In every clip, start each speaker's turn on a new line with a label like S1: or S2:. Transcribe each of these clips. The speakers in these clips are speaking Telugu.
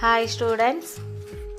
S1: హాయ్ స్టూడెంట్స్,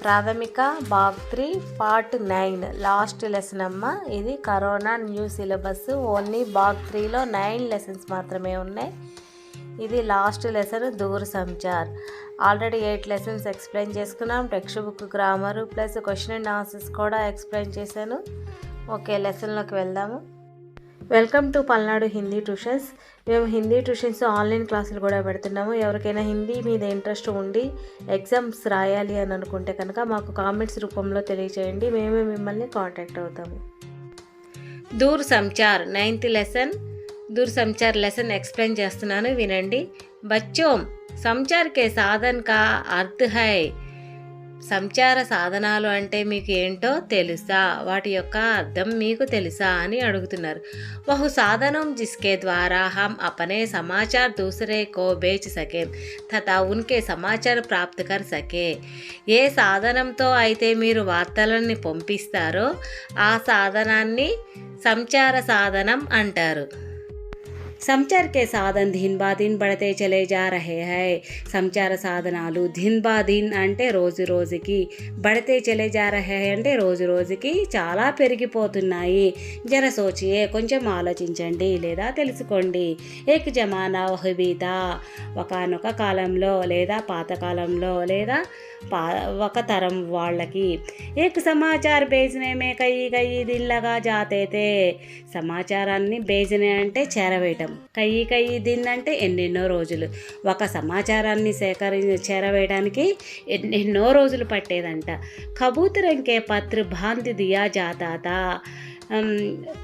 S1: ప్రాథమిక భాగ్ 3 పార్ట్ 9 లాస్ట్ లెసన్ అమ్మ. ఇది కరోనా న్యూ సిలబస్. ఓన్లీ భాగ్ 3లో 9 లెసన్స్ మాత్రమే ఉన్నాయి. ఇది last lesson Door Sanchar. Already 8 lessons explain చేసుకున్నాం. Text book grammar plus question and answers కూడా ఎక్స్ప్లెయిన్ చేశాను. ఓకే, లెసన్లోకి వెళ్దాము. Welcome to Palnadu Hindi tuitions. మేము హిందీ ట్యూషన్స్ ఆన్లైన్ క్లాసులు కూడా పెడుతున్నాము. ఎవరికైనా హిందీ మీద ఇంట్రెస్ట్ ఉండి ఎగ్జామ్స్ రాయాలి అని అనుకుంటే కనుక మాకు కామెంట్స్ రూపంలో తెలియచేయండి. మేమే మిమ్మల్ని కాంటాక్ట్ అవుతాము. దూర్ Sanchar 9th lesson. Door Sanchar lesson explain చేస్తున్నాను, వినండి. బచ్చోం, సంచార్ కే సాధన్ కా అర్థ్ హై. సంచార సాధనాలు అంటే మీకు ఏంటో తెలుసా? వాటి యొక్క అర్థం మీకు తెలుసా అని అడుగుతున్నారు. వహు సాధనం జిస్కే ద్వారా హం అపనే సమాచార్ దూసరే కో బేచ్ సకే తథా ఉన్కే సమాచార్ ప్రాప్త్ కర్ సకే. ఏ సాధనంతో అయితే మీరు వార్తలని పంపిస్తారో ఆ సాధనాన్ని సంచార సాధనం అంటారు. సంచార్ కే సాధన్ దిన్ బా దిన్ బడతే చలే జా రహే హై. సంచార సాధనాలు దిన్ బా దిన్ అంటే రోజు రోజుకి, బడతే చలే జా రహే హై అంటే రోజు రోజుకి చాలా పెరిగిపోతున్నాయి. జర సోచియే, కొంచెం ఆలోచించండి లేదా తెలుసుకోండి. ఏక్ జమానా వహ్ బీతా, ఒకనొక కాలంలో లేదా పాతకాలంలో లేదా ఒక తరం వాళ్ళకి. ఏక్ సమాచార్ బేజనే మే కయి కయి దిన్ లగా జాతే తే. సమాచారాన్ని బేజనే అంటే చేరవేయటం, కయి దిన్ అంటే ఎన్నెన్నో రోజులు. ఒక సమాచారాన్ని చేరవేయడానికి ఎన్నెన్నో రోజులు పట్టేదంట. కబూతరంకే పత్ర బాంధ్ దియా జాతా.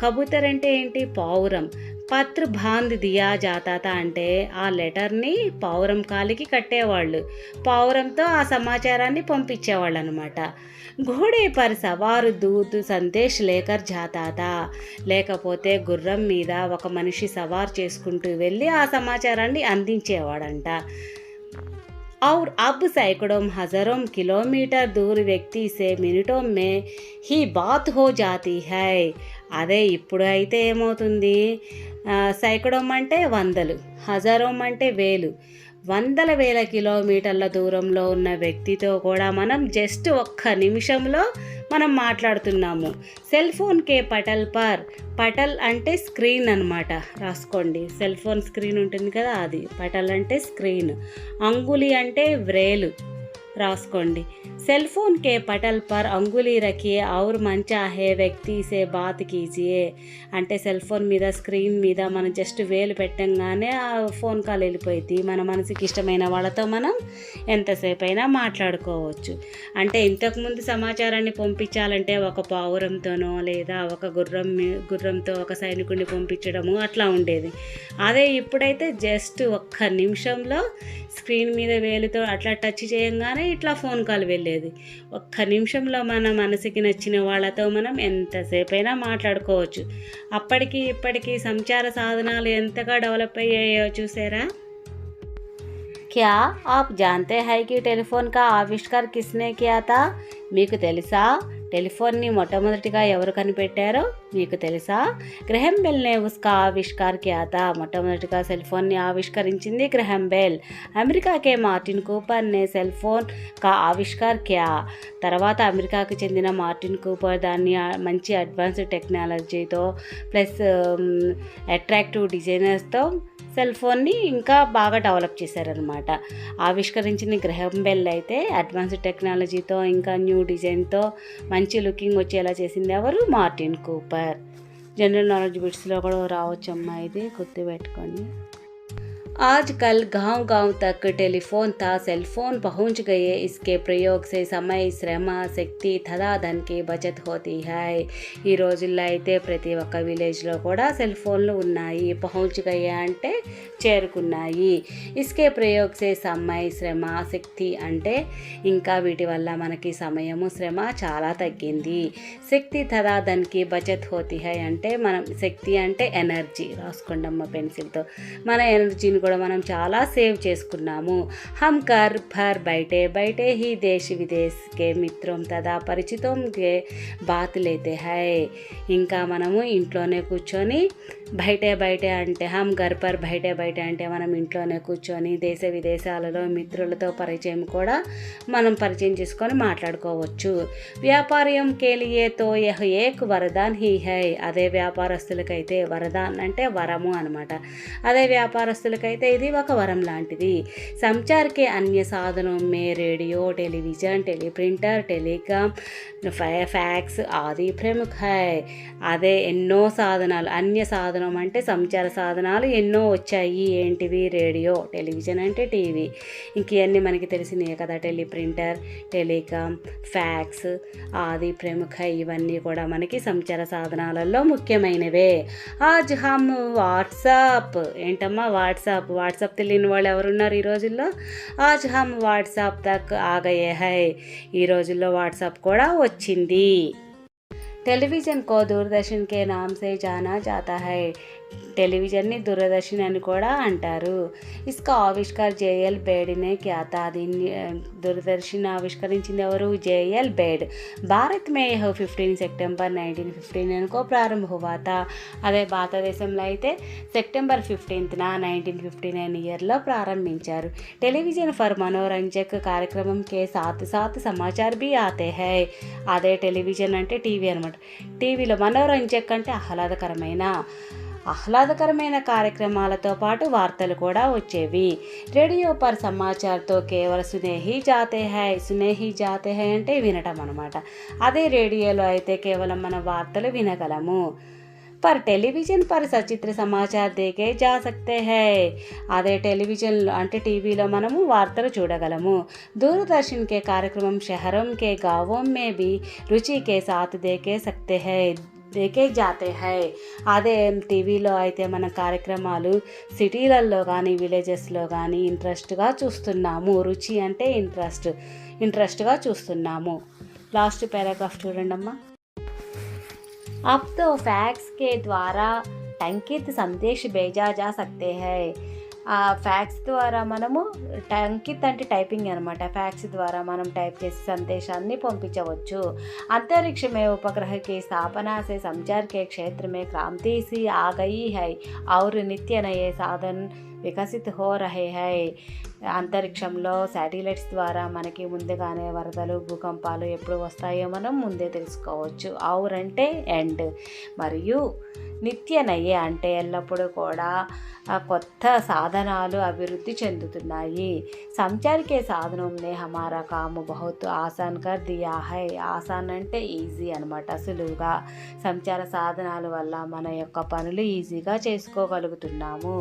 S1: కబూతర్ అంటే ఏంటి? పావురం. పత్ర బాంధ్ దియా జాతా అంటే ఆ లెటర్ని పావురం కాలికి కట్టేవాళ్ళు. పావురంతో ఆ సమాచారాన్ని పంపించేవాళ్ళు అనమాట. ఘోడే పర్ సవారు దూత్ సందేశ్ లేకర్ జాతా. లేకపోతే గుర్రం మీద ఒక మనిషి సవారు చేసుకుంటూ వెళ్ళి ఆ సమాచారాన్ని అందించేవాడంట. और अब सैकड़ों हज़ारों किलोमीटर दूर व्यक्ति से मिनटों में ही बात हो जाती है. అదే ఇప్పుడు అయితే ఏమవుతుంది? సైకడం అంటే వందలు, హజారం అంటే వేలు, వందల వేల కిలోమీటర్ల దూరంలో ఉన్న వ్యక్తితో కూడా మనం జస్ట్ ఒక్క నిమిషంలో మనం మాట్లాడుతున్నాము. Cell ఫోన్కే పటల్ per. పటల్ అంటే స్క్రీన్ అనమాట, రాసుకోండి. సెల్ ఫోన్ స్క్రీన్ ఉంటుంది కదా, అది పటల్ అంటే స్క్రీన్. అంగులి అంటే వ్రేలు, రాసుకోండి. సెల్ ఫోన్ కే పటల్ పర్ అంగులి రఖియే ఔర్ మన్ చాహే వ్యక్తి సే బాత్ కీజియే. అంటే సెల్ ఫోన్ మీద స్క్రీన్ మీద మనం జస్ట్ వేలు పెట్టంగానే ఆ ఫోన్ కాల్ వెళ్ళిపోయింది. మన మనసుకి ఇష్టమైన వాళ్ళతో మనం ఎంతసేపు అయినా మాట్లాడుకోవచ్చు. అంటే ఇంతకుముందు సమాచారాన్ని పంపించాలంటే ఒక పావురంతోనో లేదా ఒక గుర్రంతో ఒక సైనికుడిని పంపించడము అట్లా ఉండేది. అదే ఇప్పుడైతే జస్ట్ ఒక్క నిమిషంలో స్క్రీన్ మీద వేలుతో అట్లా టచ్ చేయంగానే ఇట్లా ఫోన్ కాల్ వెళ్ళేది. ఒక్క నిమిషంలో మన మనసుకి నచ్చిన వాళ్ళతో మనం ఎంతసేపైనా మాట్లాడుకోవచ్చు. అప్పటికి ఇప్పటికీ సంచార సాధనాలు ఎంతగా డెవలప్ అయ్యాయో చూసారా? క్యా ఆప్ జాన్తే హై కి టెలిఫోన్ కా ఆవిష్కార్ కిస్నే కియా తా? మీకు తెలుసా టెలిఫోన్ని మొట్టమొదటిగా ఎవరు కనిపెట్టారో? మీకు తెలుసా? గ్రహం బెల్ నే ఉస్కా ఆవిష్కార్ కియా తా. మొట్టమొదటిగా సెల్ ఫోన్ని ఆవిష్కరించింది గ్రహం బెల్. అమెరికాకే మార్టిన్ కూపర్ నే సెల్ ఫోన్ కా ఆవిష్కార్ కియా. తర్వాత అమెరికాకి చెందిన మార్టిన్ కూపర్ దాన్ని మంచి అడ్వాన్స్డ్ టెక్నాలజీతో ప్లస్ అట్రాక్టివ్ డిజైనర్స్తో సెల్ ఫోన్ని ఇంకా బాగా డెవలప్ చేశారనమాట. ఆవిష్కరించిన గ్రహం బెల్ అయితే అడ్వాన్స్డ్ టెక్నాలజీతో ఇంకా న్యూ డిజైన్తో మంచి లుకింగ్ వచ్చేలా చేసింది ఎవరు? Martin Cooper. జనరల్ నాలెడ్జ్ బిట్స్లో కూడా రావచ్చమ్మా, ఇది గుర్తుపెట్టుకోండి. आजकल गांव-गांव तक टेलीफोन था सेल फोन पहुंच गए. इसके प्रयोग से समय, శ్రమ, శక్తి తథా ధన్ కి బచత్ హోతీ హై. ఈ రోజుల్లో అయితే ప్రతి ఒక్క విలేజ్లో కూడా సెల్ ఫోన్లు ఉన్నాయి. పహుంచ్ గయే అంటే చేరుకున్నాయి. ఇస్కే ప్రయోగ్ సే సమయ, శ్రమ, శక్తి అంటే ఇంకా వీటి వల్ల మనకి సమయము, శ్రమ చాలా తగ్గింది. శక్తి తథా ధన్ కి బచత్ హోతీ హై అంటే మనం శక్తి అంటే ఎనర్జీ, రాసుకోండి అమ్మ పెన్సిల్తో. మన ఎనర్జీని
S2: కూడా మనం చాలా సేవ్ చేసుకున్నాము. హమ్ కర్ భర్ బైటే బైటే హీ దేశ్ విదేశ్ కే మిత్రం తదా పరిచితం కే బాత్ లేతే హై. ఇంకా మనము ఇంట్లోనే కూర్చొని బయటే అంటే హమ్ ఘర్ పర్ బయటే అంటే మనం ఇంట్లోనే కూర్చొని దేశ విదేశాలలో మిత్రులతో పరిచయం కూడా మనం పరిచయం చేసుకొని మాట్లాడుకోవచ్చు. వ్యాపారం కేలియే తో యహ్ ఏక్ వరదాన్ హీ హై. అదే వ్యాపారస్తులకైతే వరదాన్ అంటే వరము అనమాట. అదే వ్యాపారస్తులకైతే ఇది ఒక వరం లాంటిది. సంచార్ కే అన్య సాధనం మే radio television teleprinter telecom fax ఆది ప్రముఖ హై. అదే ఎన్నో సాధనాలు, అన్య సాధనం అంటే సంచార సాధనాలు ఎన్నో వచ్చాయి. ఏంటివి? రేడియో, టెలివిజన్ అంటే టీవీ, ఇంకన్నీ మనకి తెలిసినవి కదా, టెలిప్రింటర్, టెలికామ్, ఫ్యాక్స్ ఆది ప్రముఖ, ఇవన్నీ కూడా మనకి సంచార సాధనాలలో ముఖ్యమైనవే. ఆజ్ హమ్ వాట్సాప్. ఏంటమ్మా వాట్సాప్ తెలియని వాళ్ళు ఎవరున్నారు ఈ రోజుల్లో? ఆజ్ హమ్ వాట్సాప్ తక్ ఆగయే హై. ఈ రోజుల్లో వాట్సాప్ కూడా వచ్చింది. టెలివిజన్ కో దూరదర్శన్ కే నామ్ సే జానా జాతా హై. టెలివిజన్ని దూరదర్శన్ అని కూడా అంటారు. ఇస్కా ఆవిష్కార్ జేఎల్ బేడ్నే క్యా తా. దీన్ని దూరదర్శన్ ఆవిష్కరించింది ఎవరు? జేఎల్ బేడ్. భారత్ మే 15 సెప్టెంబర్ 1915 को प्रारंभ हुआ था. అదే భారతదేశంలో అయితే సెప్టెంబర్ 15న 1959 ఇయర్లో ప్రారంభించారు. టెలివిజన్ ఫర్ మనోరంజక్ కార్యక్రమం కే సాత్ సాత్ సమాచార్ భీ ఆతే హై. అదే టెలివిజన్ అంటే టీవీ అనమాట. టీవీలో మనోరంజక్ అంటే ఆహ్లాదకరమైన కార్యక్రమాలతో పాటు వార్తలు కూడా వచ్చేవి. రేడియో పర్ సమాచార్తో కేవలం సునేహి జాతే హై అంటే వినటం అనమాట. అదే రేడియోలో అయితే కేవలం మన వార్తలు వినగలము. పర్ టెలివిజన్ పర్ సచిత్ర సమాచార్ దేకే జా సక్తే హై. అదే టెలివిజన్లో అంటే టీవీలో మనము వార్తలు చూడగలము. దూరదర్శన్ కే కార్యక్రమం షహరం కే గావోం మే భీ రుచి కే సాత్ దేకే జాతే హై. అదే టీవీలో అయితే మన కార్యక్రమాలు సిటీలలో కానీ విలేజెస్లో కానీ ఇంట్రెస్ట్గా చూస్తున్నాము. రుచి అంటే ఇంట్రెస్ట్గా చూస్తున్నాము. లాస్ట్ పారాగ్రాఫ్ చూడండి అమ్మా. अब तो फैक्स के द्वारा टंकित संदेश भेजा जा सकते हैं. ఆ ఫ్యాక్స్ ద్వారా మనము టంకిత్ అంటే టైపింగ్ అనమాట. ఫ్యాక్స్ ద్వారా మనం టైప్ చేసి సందేశాన్ని పంపించవచ్చు. अंतरिक्ष में उपग्रह की स्थापना से संचार के क्षेत्र में क्रांति सी आ गई है और नित्य नए साधन వికసిత్ హో రహే హై. అంతరిక్షంలో శాటిలైట్స్ ద్వారా మనకి ముందుగానే వరదలు భూకంపాలు ఎప్పుడు వస్తాయో మనం ముందే తెలుసుకోవచ్చు. ఔర్ అంటే ఎండ్, మరియు నిత్య నయ్యే అంటే ఎల్లప్పుడూ కూడా కొత్త సాధనాలు అభివృద్ధి చెందుతున్నాయి. సంచార్ కే సాధనంనే హమారా కాము బహుత్ ఆసాన్ కర్ దియా హై. ఆసాన్ అంటే ఈజీ అనమాట, సులువుగా. సంచార సాధనాల వల్ల మన యొక్క పనులు ఈజీగా చేసుకోగలుగుతున్నాము.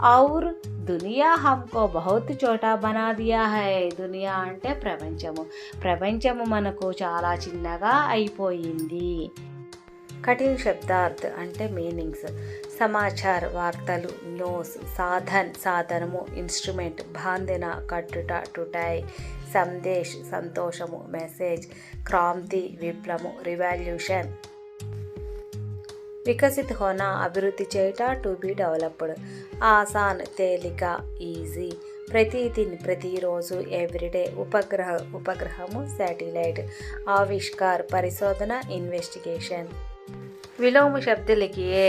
S2: और दुनिया हमको बहुत छोटा बना दिया है. దునియా అంటే ప్రపంచము మనకు చాలా చిన్నగా అయిపోయింది. కఠిన్ శబ్దార్థ్ అంటే మీనింగ్స్. సమాచార్ వార్తలు, న్యూస్, సాధనము, ఇన్స్ట్రుమెంట్, బాంధన కట్టుట టుటాయ్, సందేశ్ సంతోషము, మెసేజ్, క్రాంతి విప్లవము, రివాల్యూషన్. వికసిత్ హోనా అభివృద్ధి చేయుట, టు బి డెవలప్డ్. ఆసాన్ తేలిక, ఈజీ. ప్రతిదిన్ ప్రతిరోజు, ఎవ్రీడే. ఉపగ్రహము శాటిలైట్. ఆవిష్కార్ పరిశోధన, ఇన్వెస్టిగేషన్. విలోమ శబ్ద లిఖియే.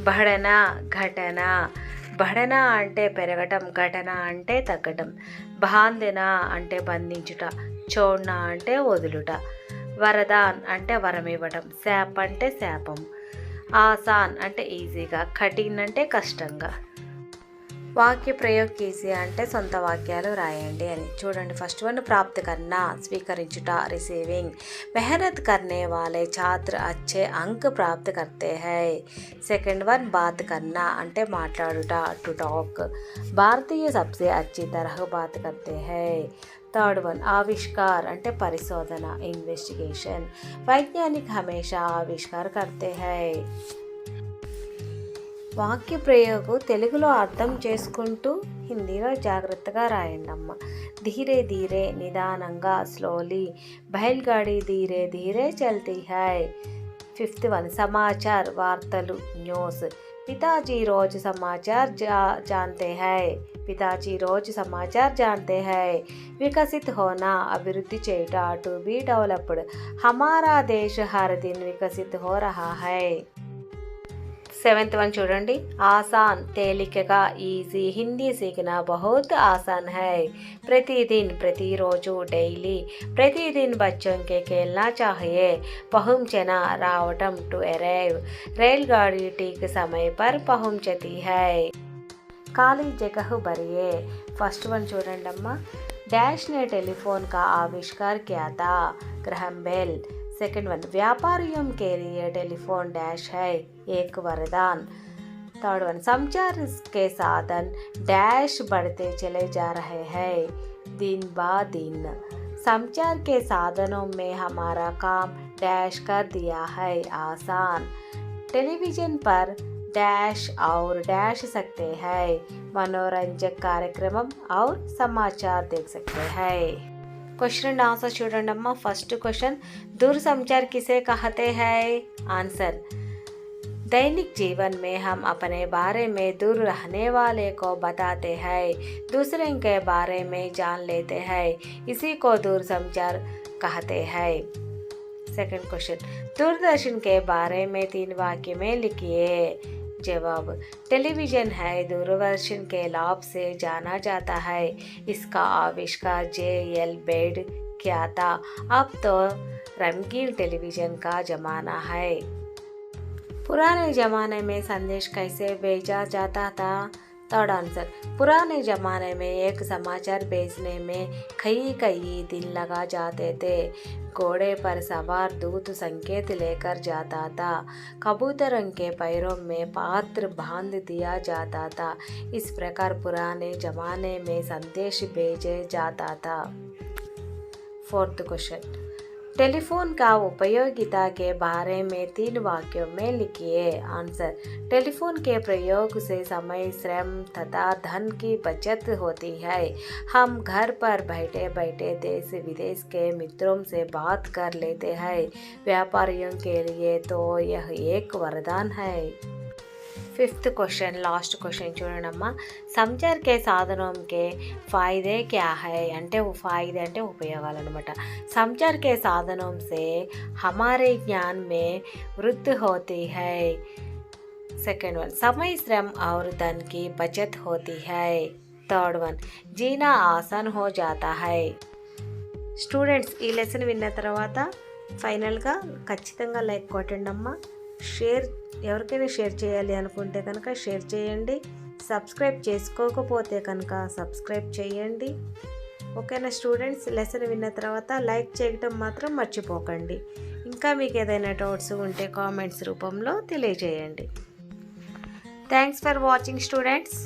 S2: బఢన ఘటన. బఢన అంటే పెరగటం, ఘటన అంటే తగ్గటం. బాంధన అంటే బంధించుట, చోడ్న అంటే వదులుట. వరదాన్ అంటే వరం ఇవ్వటం, శాప్ అంటే శాపం. ఆసాన్ అంటే ఈజీగా, కఠిన్ అంటే కష్టంగా. వాక్య ప్రయోగ్ కీజియే అంటే సొంత వాక్యాలు రాయండి అని. చూడండి, ఫస్ట్ వన్ ప్రాప్తి కన్నా, స్వీకరించుట, రిసీవింగ్. మెహనత్ కర్నే వాలే ఛాత్ర అచ్చే అంక్ ప్రాప్తి కర్తే హై. సెకండ్ వన్ బాత్ కన్నా అంటే మాట్లాడుట, టు టాక్. భారతీయ సబ్సే అచ్చి తరహ bath కర్తే high. Third one Avishkar అంటే పరిశోధన, ఇన్వెస్టిగేషన్. వైజ్ఞానిక్ హమేషా ఆవిష్కార్ కర్తే హై. వాక్య ప్రయోగం తెలుగులో అర్థం చేసుకుంటూ హిందీలో జాగ్రత్తగా రాయండి అమ్మ. ధీరే ధీరే నిదానంగా, స్లోలీ. బైల్గాడి ధీరే ధీరే చల్తీ హై. ఫిఫ్త్ వన్ సమాచార్ వార్తలు, న్యూస్.
S1: पिताजी रोज समाचार जानते हैं. पिताजी रोज समाचार जानते हैं. विकसित होना, अभिवृद्धि చేయట, to be developed. हमारा देश हर दिन विकसित हो रहा है. 7th वन చూడండి. आसान, తేలికగా, ఈజీ. హిందీ सीखना बहुत आसान है. प्रतिदिन, प्रतिరోజు, డైలీ. प्रतिदिन बच्चों के खेलना चाहिए. पहुंचना, రావటం, to arrive. रेलगाड़ी ठीक समय पर पहुंचती है. ఖాళీ जगह भरिए. फर्स्ट वन చూడండి అమ్మా. डैश ने टेलीफोन का आविष्कार किया था. Graham bell. सेकंड वन, व्यापारियों के लिए टेलीफोन डैश है, एक वरदान. थर्ड वन, संचार के साधन डैश बढ़ते चले जा रहे हैं, दिन ब दिन. संचार के साधनों में हमारा काम डैश कर दिया है, आसान. टेलीविज़न पर डैश और डैश सकते हैं, मनोरंजक कार्यक्रम और समाचार देख सकते हैं. क्वेश्चन एंड आंसर చూడండి అమ్మా. फर्स्ट क्वेश्चन, दूरसंचार किसे कहते हैं? आंसर, दैनिक जीवन में हम अपने बारे में दूर रहने वाले को बताते हैं, दूसरे के बारे में जान लेते हैं, इसी को दूरसंचार कहते हैं. सेकंड क्वेश्चन, दूरदर्शन के बारे में 3 वाक्य में लिखिए. जवाब, टेलीविज़न है, दूरदर्शन के लाभ से जाना जाता है. इसका आविष्कार J.L. बेड किया था. अब तो रंगीन टेलीविज़न का ज़माना है. पुराने ज़माने में संदेश कैसे भेजा जाता था? थर्ड आंसर, पुराने ज़माने में एक समाचार भेजने में कई दिन लगा जाते थे. घोड़े पर सवार दूत संकेत लेकर जाता था. कबूतरों के पैरों में पात्र बांध दिया जाता था. इस प्रकार पुराने ज़माने में संदेश भेजे जाता था. फोर्थ क्वेश्चन, टेलीफोन का उपयोगिता के बारे में 3 वाक्यों में लिखिए. आंसर, टेलीफोन के प्रयोग से समय, श्रम तथा धन की बचत होती है. हम घर पर बैठे बैठे देश विदेश के मित्रों से बात कर लेते हैं. व्यापारियों के लिए तो यह एक वरदान है. 5th क्वेश्चन, लास्ट क्वेश्चन చూడండి అమ్మా. సంచార్ కే సాధనం కే फायदे क्या है అంటే फायदे అంటే ఉపయోగాలు అనమాట. संचार के साधनों से हमारे ज्ञान में वृद्धि होती है. सेकंड वन, समय, श्रम और धन की बचत होती है. थर्ड वन, जीना आसान हो जाता है. స్టూడెంట్స్, ఈ లెసన్ విన్న తర్వాత ఫైనల్గా ఖచ్చితంగా లైక్ కొట్టండి అమ్మా. ఎవరికైనా షేర్ చేయాలి అనుకుంటే కనుక షేర్ చేయండి. సబ్స్క్రైబ్ చేసుకోకపోతే కనుక సబ్స్క్రైబ్ చేయండి. ఓకేనా స్టూడెంట్స్? లెసన్ విన్న తర్వాత లైక్ చేయడం మాత్రం మర్చిపోకండి. ఇంకా మీకు ఏదైనా డౌట్స్ ఉంటే కామెంట్స్ రూపంలో తెలియజేయండి. Thanks for watching students.